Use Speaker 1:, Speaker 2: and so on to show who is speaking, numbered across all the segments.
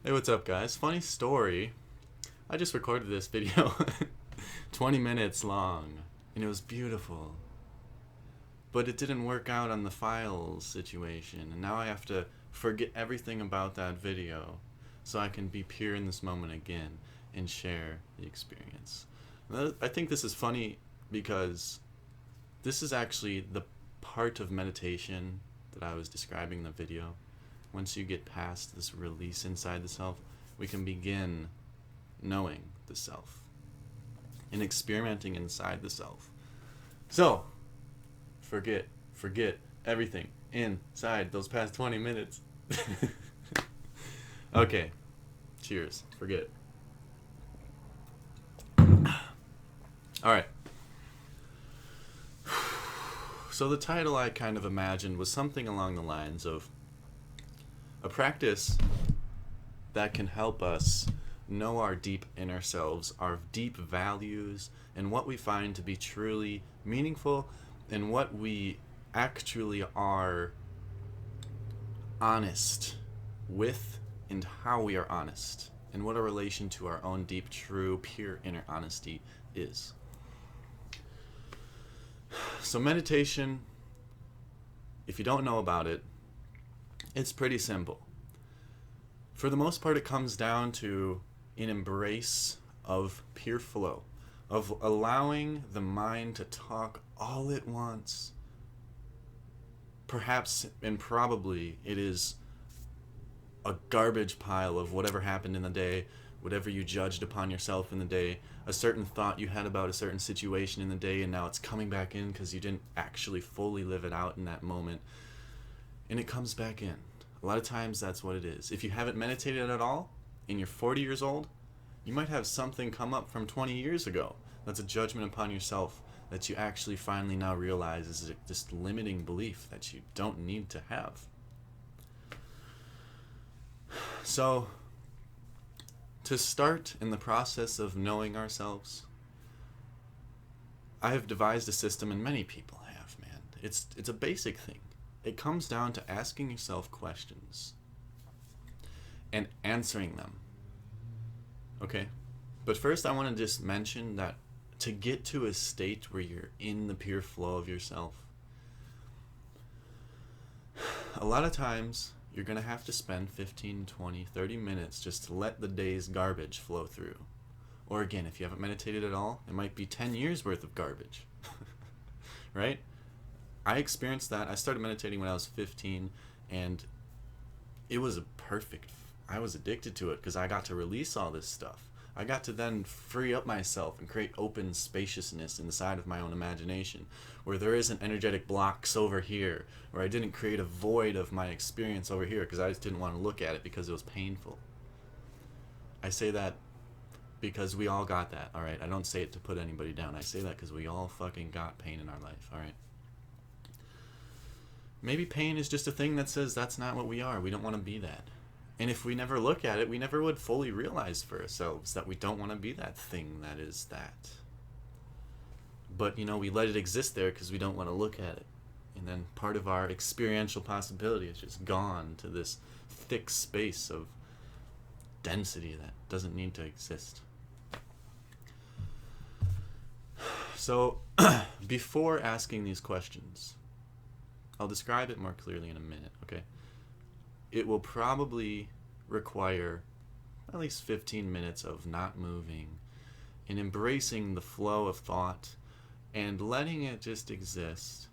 Speaker 1: Hey, what's up, guys? Funny story. I just recorded this video 20 minutes long, and it was beautiful. But it didn't work out on the files situation, and now I have to forget everything about that video so I can be pure in this moment again and share the experience. I think this is funny because this is actually the part of meditation that I was describing in the video. Once you get past this release inside the self, we can begin knowing the self and experimenting inside the self. So, forget everything inside those past 20 minutes. Okay, cheers. Forget. Alright. So the title I kind of imagined was something along the lines of a practice that can help us know our deep inner selves, our deep values, and what we find to be truly meaningful, and what we actually are honest with, and how we are honest, and what our relation to our own deep, true, pure inner honesty is. So meditation, if you don't know about it, it's pretty simple. For the most part, it comes down to an embrace of pure flow, of allowing the mind to talk all it wants. Perhaps and probably it is a garbage pile of whatever happened in the day, whatever you judged upon yourself in the day, a certain thought you had about a certain situation in the day, and now it's coming back in because you didn't actually fully live it out in that moment. And it comes back in. A lot of times that's what it is. If you haven't meditated at all, and you're 40 years old, you might have something come up from 20 years ago that's a judgment upon yourself that you actually finally now realize is this limiting belief that you don't need to have. So, to start in the process of knowing ourselves, I have devised a system, and many people have, man. It's a basic thing. It comes down to asking yourself questions and answering them. Okay? But first I want to just mention that to get to a state where you're in the pure flow of yourself, a lot of times you're going to have to spend 15, 20, 30 minutes just to let the day's garbage flow through. Or again, if you haven't meditated at all, it might be 10 years worth of garbage. Right? I experienced that. I started meditating when I was 15, and it was I was addicted to it because I got to release all this stuff. I got to then free up myself and create open spaciousness inside of my own imagination, where there isn't energetic blocks over here, where I didn't create a void of my experience over here because I just didn't want to look at it because it was painful. I say that because we all got that, alright? I don't say it to put anybody down. I say that because we all fucking got pain in our life, alright? Maybe pain is just a thing that says that's not what we are. We don't want to be that. And if we never look at it, we never would fully realize for ourselves that we don't want to be that thing that is that. But, we let it exist there because we don't want to look at it. And then part of our experiential possibility is just gone to this thick space of density that doesn't need to exist. So, before asking these questions, I'll describe it more clearly in a minute, okay? It will probably require at least 15 minutes of not moving and embracing the flow of thought and letting it just exist.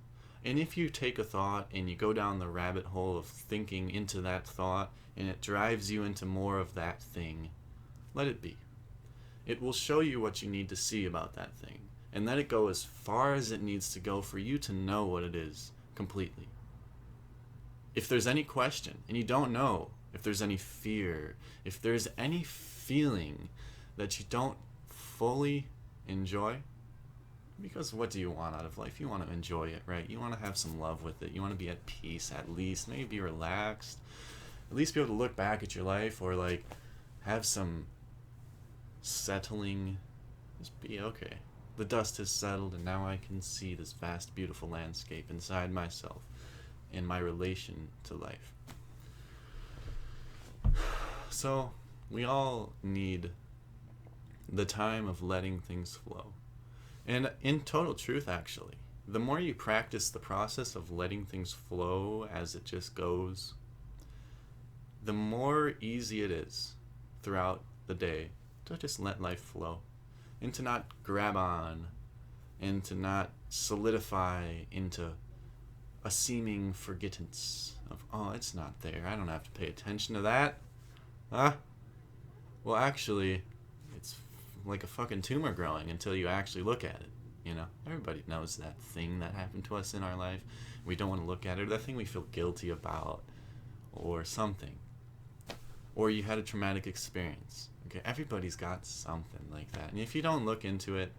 Speaker 1: And if you take a thought and you go down the rabbit hole of thinking into that thought and it drives you into more of that thing, let it be. It will show you what you need to see about that thing, and let it go as far as it needs to go for you to know what it is completely. If there's any question and you don't know, if there's any fear, if there's any feeling that you don't fully enjoy, because what do you want out of life? You want to enjoy it, right? You want to have some love with it. You want to be at peace, at least. Maybe be relaxed. At least be able to look back at your life, or have some settling. Just be okay. The dust has settled, and now I can see this vast, beautiful landscape inside myself in my relation to life. So We all need the time of letting things flow. And in total truth, actually, the more you practice the process of letting things flow as it just goes, the more easy it is throughout the day to just let life flow and to not grab on and to not solidify into a seeming forgettance of, oh, it's not there, I don't have to pay attention to that. Well, actually, it's like a fucking tumor growing until you actually look at it. You know, everybody knows that thing that happened to us in our life. We don't want to look at it, or that thing we feel guilty about, or something. Or you had a traumatic experience. Okay, everybody's got something like that. And if you don't look into it,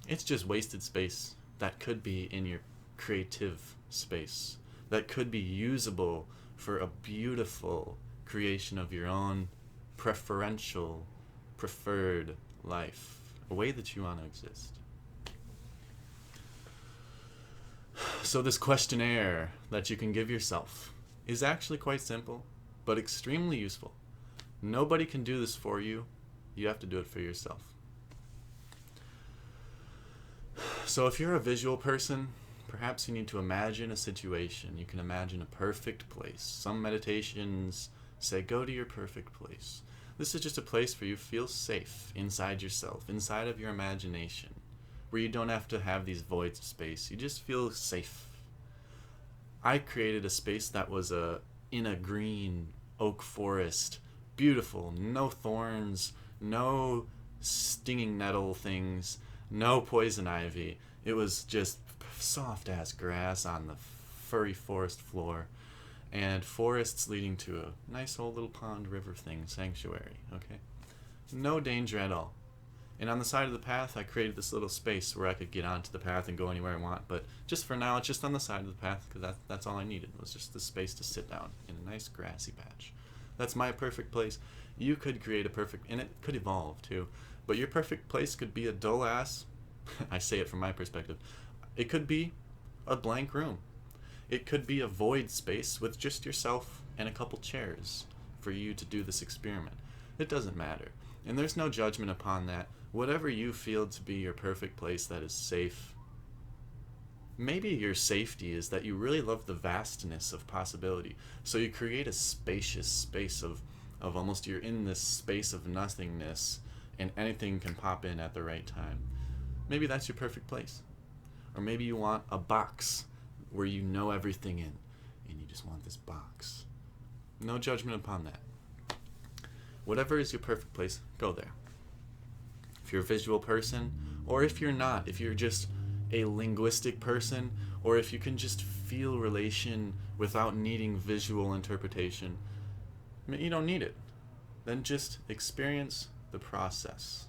Speaker 1: it's just wasted space that could be in your creative space, that could be usable for a beautiful creation of your own preferred life, a way that you want to exist. So this questionnaire that you can give yourself is actually quite simple, but extremely useful. Nobody can do this for you. You have to do it for yourself. So if you're a visual person, perhaps you need to imagine a situation. You can imagine a perfect place. Some meditations say, go to your perfect place. This is just a place where you feel safe inside yourself, inside of your imagination, where you don't have to have these voids of space. You just feel safe. I created a space that was in a green oak forest, beautiful, no thorns, no stinging nettle things, no poison ivy. It was just soft ass grass on the furry forest floor, and forests leading to a nice old little pond river thing, sanctuary. Okay, no danger at all. And on the side of the path, I created this little space where I could get onto the path and go anywhere I want. But just for now, it's just on the side of the path, because that's all I needed, was just the space to sit down in a nice grassy patch. That's my perfect place. You could create a perfect, and it could evolve too, but your perfect place could be a dull ass, I say it from my perspective, it could be a blank room. It could be a void space with just yourself and a couple chairs for you to do this experiment. It doesn't matter. And there's no judgment upon that. Whatever you feel to be your perfect place that is safe. Maybe your safety is that you really love the vastness of possibility. So you create a spacious space of almost, you're in this space of nothingness and anything can pop in at the right time. Maybe that's your perfect place. Or maybe you want a box where you know everything in and you just want this box. No judgment upon that. Whatever is your perfect place, go there. If you're a visual person, or if you're not, if you're just a linguistic person, or if you can just feel relation without needing visual interpretation, you don't need it. Then just experience the process.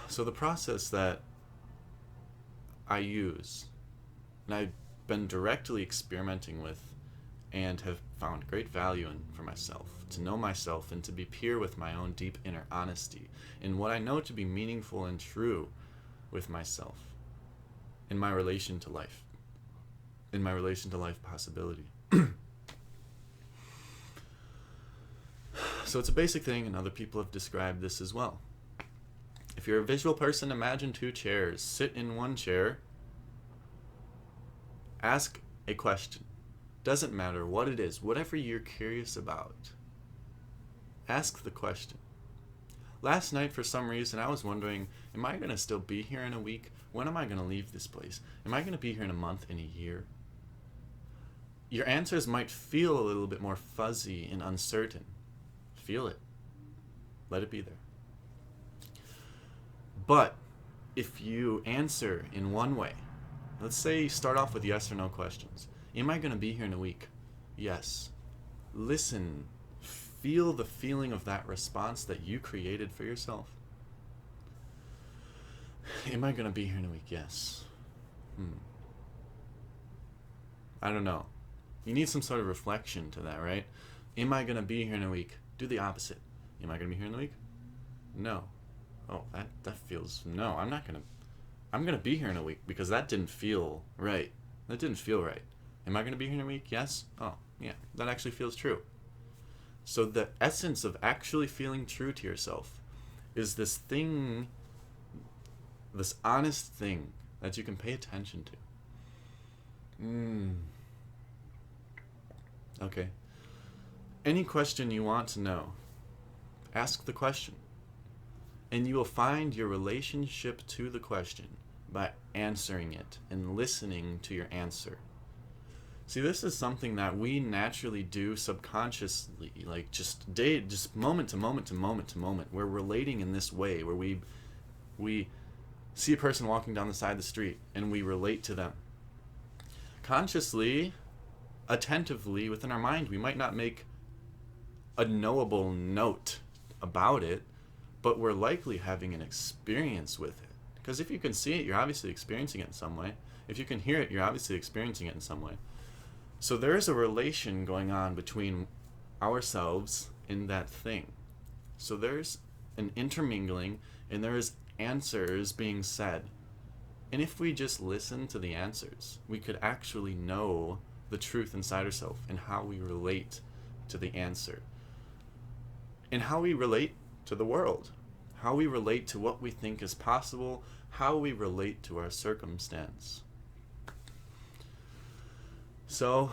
Speaker 1: So the process that I use, and I've been directly experimenting with and have found great value in for myself, to know myself and to be pure with my own deep inner honesty in what I know to be meaningful and true with myself, in my relation to life, in my relation to life possibility. So it's a basic thing, and other people have described this as well. If you're a visual person, imagine two chairs. Sit in one chair. Ask a question. Doesn't matter what it is, whatever you're curious about. Ask the question. Last night, for some reason, I was wondering, am I going to still be here in a week? When am I going to leave this place? Am I going to be here in a month, in a year? Your answers might feel a little bit more fuzzy and uncertain. Feel it. Let it be there. But if you answer in one way, let's say you start off with yes or no questions. Am I going to be here in a week? Yes. Listen. Feel the feeling of that response that you created for yourself. Am I going to be here in a week? Yes. I don't know. You need some sort of reflection to that, right? Am I going to be here in a week? Do the opposite. Am I going to be here in a week? No. Oh, that feels... No, I'm not going to... I'm going to be here in a week because that didn't feel right. That didn't feel right. Am I going to be here in a week? Yes? Oh, yeah. That actually feels true. So the essence of actually feeling true to yourself is this thing, this honest thing that you can pay attention to. Okay. Any question you want to know, ask the question. And you will find your relationship to the question by answering it and listening to your answer. See, this is something that we naturally do subconsciously, like just moment to moment to moment to moment. We're relating in this way, where we see a person walking down the side of the street and we relate to them. Consciously, attentively, within our mind, we might not make a knowable note about it, but we're likely having an experience with it. Because if you can see it, you're obviously experiencing it in some way. If you can hear it, you're obviously experiencing it in some way. So there is a relation going on between ourselves and that thing. So there's an intermingling, and there is answers being said. And if we just listen to the answers, we could actually know the truth inside ourselves and how we relate to the answer. And how we relate to the world. How we relate to what we think is possible. How we relate to our circumstance. So,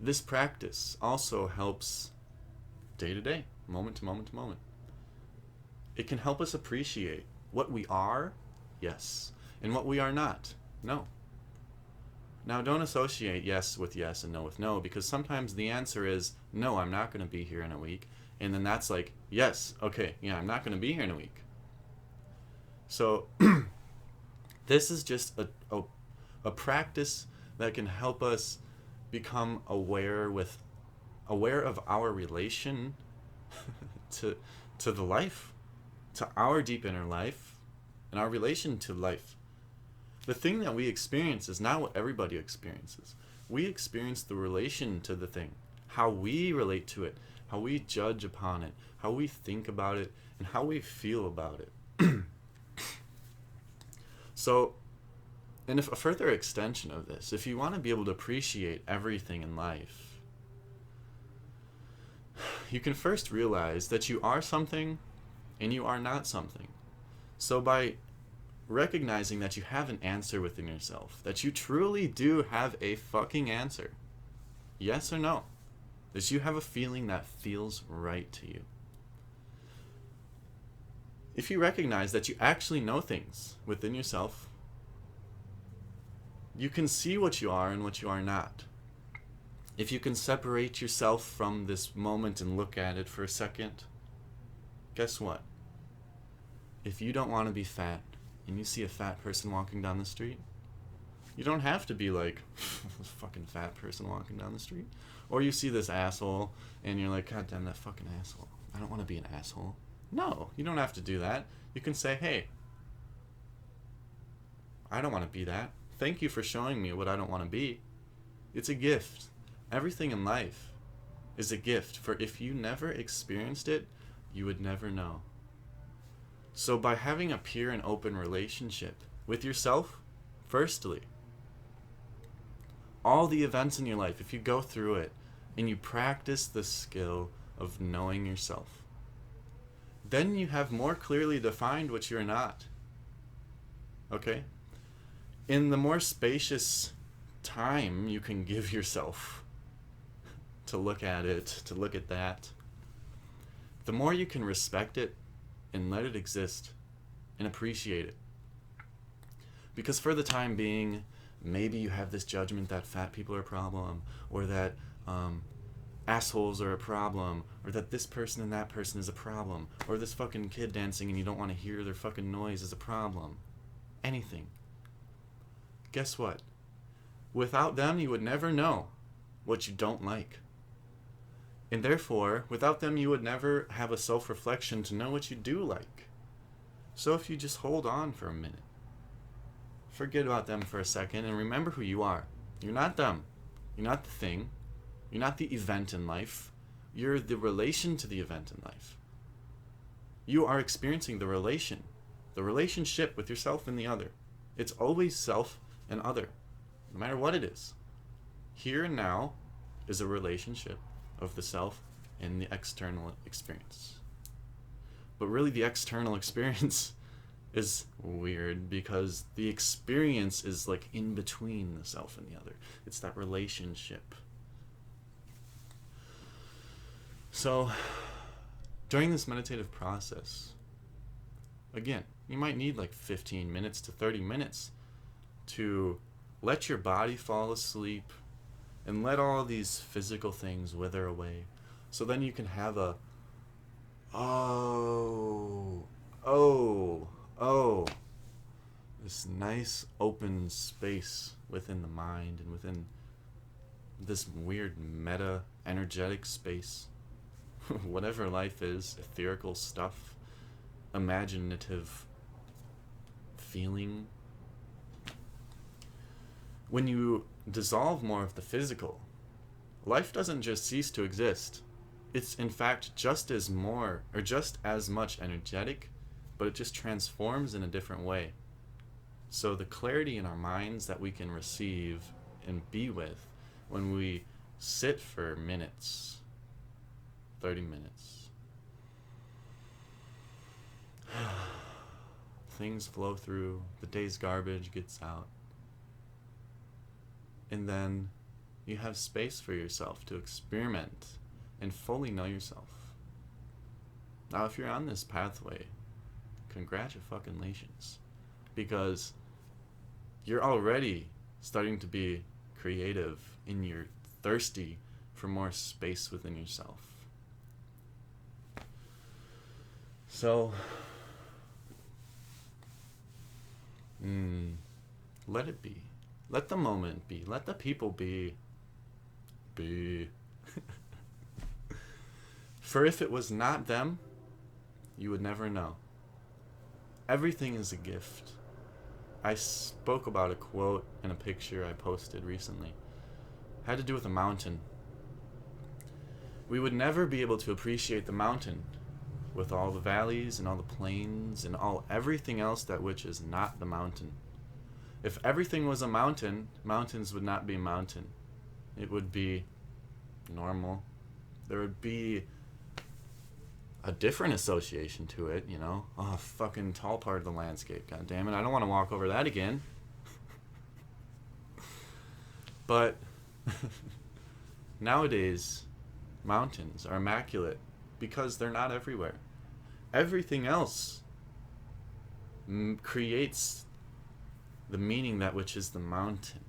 Speaker 1: this practice also helps day to day, moment to moment to moment. It can help us appreciate what we are, yes, and what we are not, no. Now, don't associate yes with yes and no with no, because sometimes the answer is, no, I'm not going to be here in a week. And then that's like, yes, okay, yeah, I'm not going to be here in a week. So, this is just a practice that can help us become aware of our relation to the life, to our deep inner life, and our relation to life. The thing that we experience is not what everybody experiences. We experience the relation to the thing, how we relate to it, how we judge upon it, how we think about it, and how we feel about it. So, and if a further extension of this, if you want to be able to appreciate everything in life, you can first realize that you are something and you are not something. So by recognizing that you have an answer within yourself, that you truly do have a fucking answer, yes or no, that you have a feeling that feels right to you. If you recognize that you actually know things within yourself, you can see what you are and what you are not. If you can separate yourself from this moment and look at it for a second, guess what? If you don't want to be fat and you see a fat person walking down the street, you don't have to be like, this fucking fat person walking down the street. Or you see this asshole and you're like, God damn that fucking asshole. I don't want to be an asshole. No, you don't have to do that. You can say, hey, I don't want to be that. Thank you for showing me what I don't want to be. It's a gift. Everything in life is a gift, for if you never experienced it, you would never know. So by having a pure and open relationship with yourself, firstly, all the events in your life, if you go through it and you practice the skill of knowing yourself, then you have more clearly defined what you're not. Okay? In the more spacious time you can give yourself to look at it, to look at that, the more you can respect it and let it exist and appreciate it. Because for the time being, maybe you have this judgment that fat people are a problem, or that assholes are a problem, or that this person and that person is a problem, or this fucking kid dancing and you don't want to hear their fucking noise is a problem. Anything. Guess what? Without them, you would never know what you don't like. And therefore, without them, you would never have a self-reflection to know what you do like. So if you just hold on for a minute, forget about them for a second, and remember who you are. You're not them. You're not the thing. You're not the event in life. You're the relation to the event in life. You are experiencing the relationship with yourself and the other. It's always self and other, no matter what it is. Here and now is a relationship of the self in the external experience. But really, the external experience is weird because the experience is like in between the self and the other. It's that relationship. So, during this meditative process, again, you might need like 15 minutes to 30 minutes to let your body fall asleep and let all these physical things wither away. So then you can have a this nice open space within the mind and within this weird meta energetic space. Whatever life is, etherical stuff, imaginative feeling. When you dissolve more of the physical, life doesn't just cease to exist. It's in fact just as much energetic, but it just transforms in a different way. So the clarity in our minds that we can receive and be with when we sit for minutes, 30 minutes, things flow through, the day's garbage gets out, and then you have space for yourself to experiment and fully know yourself. Now, if you're on this pathway, congratulations, because you're already starting to be creative and you're thirsty for more space within yourself. So, let it be. Let the moment be. Let the people be. For if it was not them, you would never know. Everything is a gift. I spoke about a quote in a picture I posted recently. It had to do with a mountain. We would never be able to appreciate the mountain with all the valleys and all the plains and everything else that which is not the mountain. If everything was a mountain, mountains would not be a mountain. It would be normal. There would be a different association to it, you know? Oh, fucking tall part of the landscape, god damn it. I don't want to walk over that again. But nowadays, mountains are immaculate because they're not everywhere. Everything else creates the meaning that which is the mountain.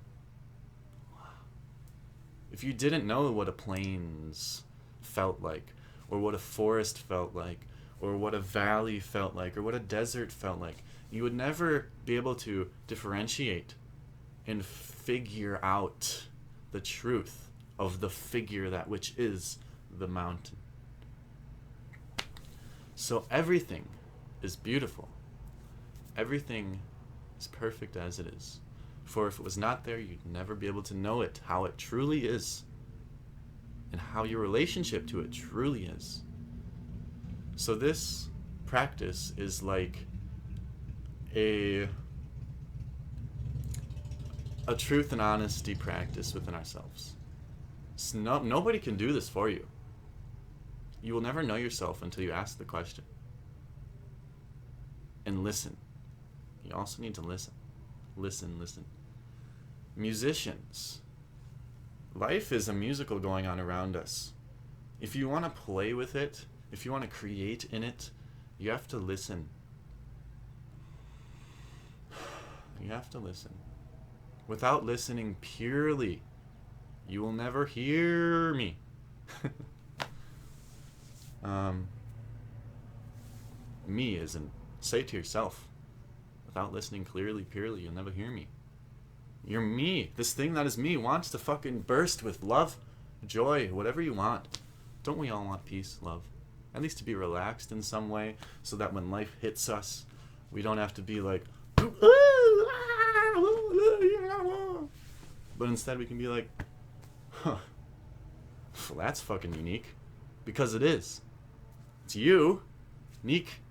Speaker 1: If you didn't know what a plains felt like, or what a forest felt like, or what a valley felt like, or what a desert felt like, you would never be able to differentiate and figure out the truth of the figure that which is the mountain. So everything is beautiful. Everything is perfect as it is. For if it was not there, you'd never be able to know it, how it truly is, and how your relationship to it truly is. So this practice is like a truth and honesty practice within ourselves. Nobody can do this for you. You will never know yourself until you ask the question. And listen. You also need to listen. Listen. Musicians. Life is a musical going on around us. If you want to play with it, if you want to create in it, you have to listen. You have to listen. Without listening purely, you will never hear me. Me isn't. Say it to yourself. Without listening clearly, purely, you'll never hear me. You're me. This thing that is me wants to fucking burst with love, joy, whatever you want. Don't we all want peace, love? At least to be relaxed in some way, so that when life hits us, we don't have to be like, but instead we can be like, well, that's fucking unique. Because it is. It's you. Unique.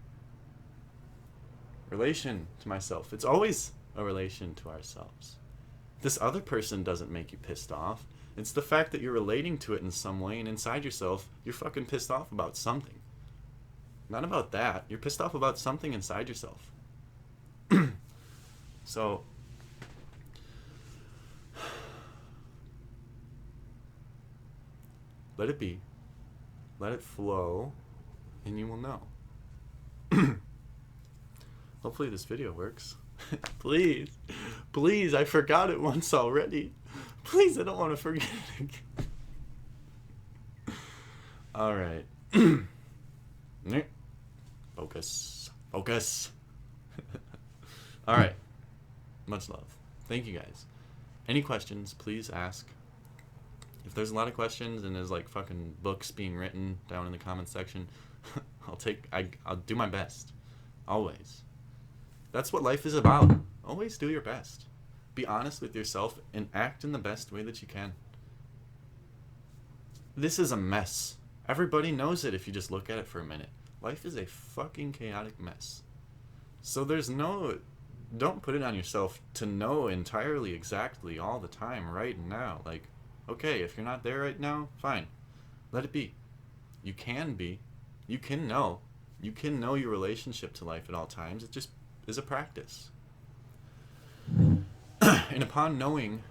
Speaker 1: Relation to myself. It's always a relation to ourselves. This other person doesn't make you pissed off. It's the fact that you're relating to it in some way, and inside yourself, you're fucking pissed off about something. Not about that. You're pissed off about something inside yourself. So, let it be. Let it flow, and you will know. Hopefully this video works. Please. Please, I forgot it once already. Please, I don't want to forget it again. Alright. Focus. Focus. Alright. Much love. Thank you guys. Any questions, please ask. If there's a lot of questions and there's like fucking books being written down in the comments section, I'll do my best. Always. That's what life is about. Always do your best. Be honest with yourself and act in the best way that you can. This is a mess. Everybody knows it if you just look at it for a minute. Life is a fucking chaotic mess. So don't put it on yourself to know entirely exactly all the time right now. Like, okay, if you're not there right now, fine. Let it be. You can be. You can know. You can know your relationship to life at all times. It just is a practice. And upon knowing,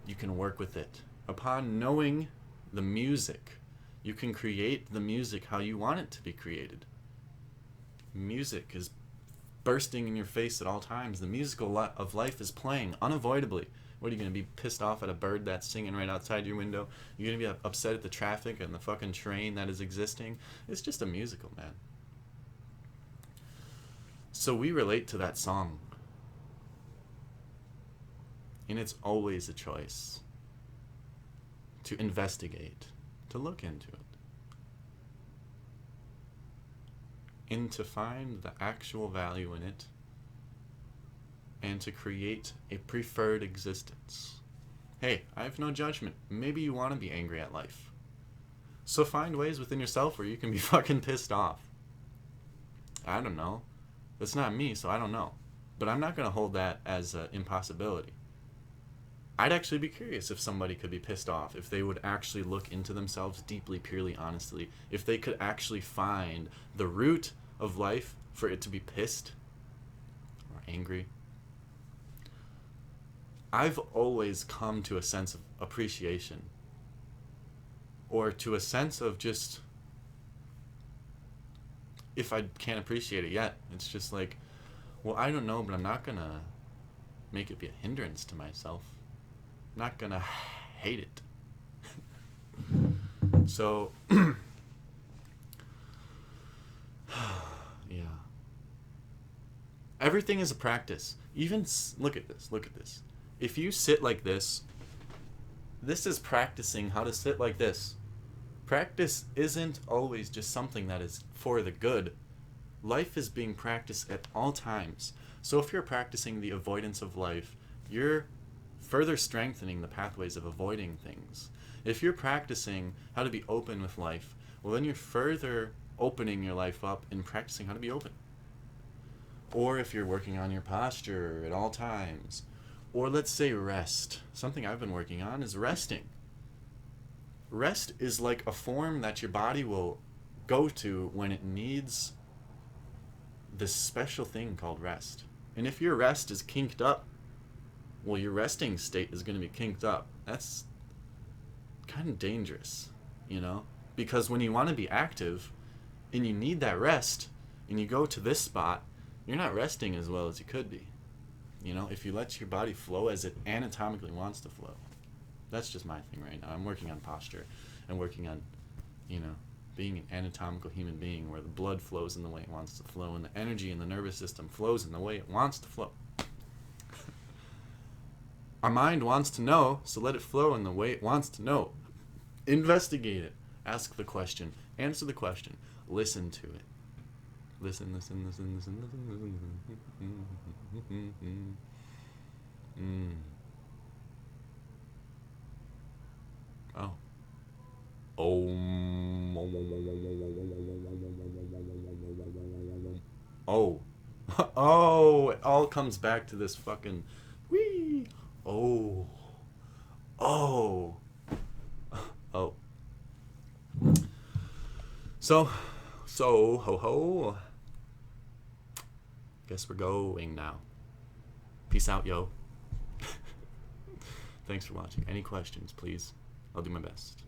Speaker 1: you can work with it. Upon knowing the music, you can create the music how you want it to be created. Music is bursting in your face at all times. The musical of life is playing unavoidably. What, are you going to be pissed off at a bird that's singing right outside your window? You're going to be upset at the traffic and the fucking train that is existing? It's just a musical, man. So we relate to that song. And it's always a choice to investigate, to look into it, and to find the actual value in it, and to create a preferred existence. Hey, I have no judgment. Maybe you want to be angry at life. So find ways within yourself where you can be fucking pissed off. I don't know. That's not me, so I don't know. But I'm not going to hold that as an impossibility. I'd actually be curious if somebody could be pissed off, if they would actually look into themselves deeply, purely, honestly, if they could actually find the root of life for it to be pissed or angry. I've always come to a sense of appreciation, or to a sense of just, if I can't appreciate it yet, it's just like, well, I don't know, but I'm not going to make it be a hindrance to myself. I'm not going to hate it. So, yeah. Everything is a practice. Even, look at this. If you sit like this is practicing how to sit like this. Practice isn't always just something that is for the good. Life is being practiced at all times. So if you're practicing the avoidance of life, you're further strengthening the pathways of avoiding things. If you're practicing how to be open with life, well, then you're further opening your life up and practicing how to be open. Or if you're working on your posture at all times, or let's say rest. Something I've been working on is resting. Rest is like a form that your body will go to when it needs this special thing called rest. And if your rest is kinked up, well, your resting state is going to be kinked up. That's kind of dangerous, you know? Because when you want to be active and you need that rest and you go to this spot, you're not resting as well as you could be. You know, if you let your body flow as it anatomically wants to flow. That's just my thing right now. I'm working on posture and working on, you know, being an anatomical human being where the blood flows in the way it wants to flow and the energy in the nervous system flows in the way it wants to flow. Our mind wants to know, so let it flow in the way it wants to know. Investigate it. Ask the question. Answer the question. Listen to it. Listen. Oh. Oh. Oh, it all comes back to this fucking wee. Oh. So, ho ho. Guess we're going now. Peace out, yo. Thanks for watching. Any questions, please? I'll do my best.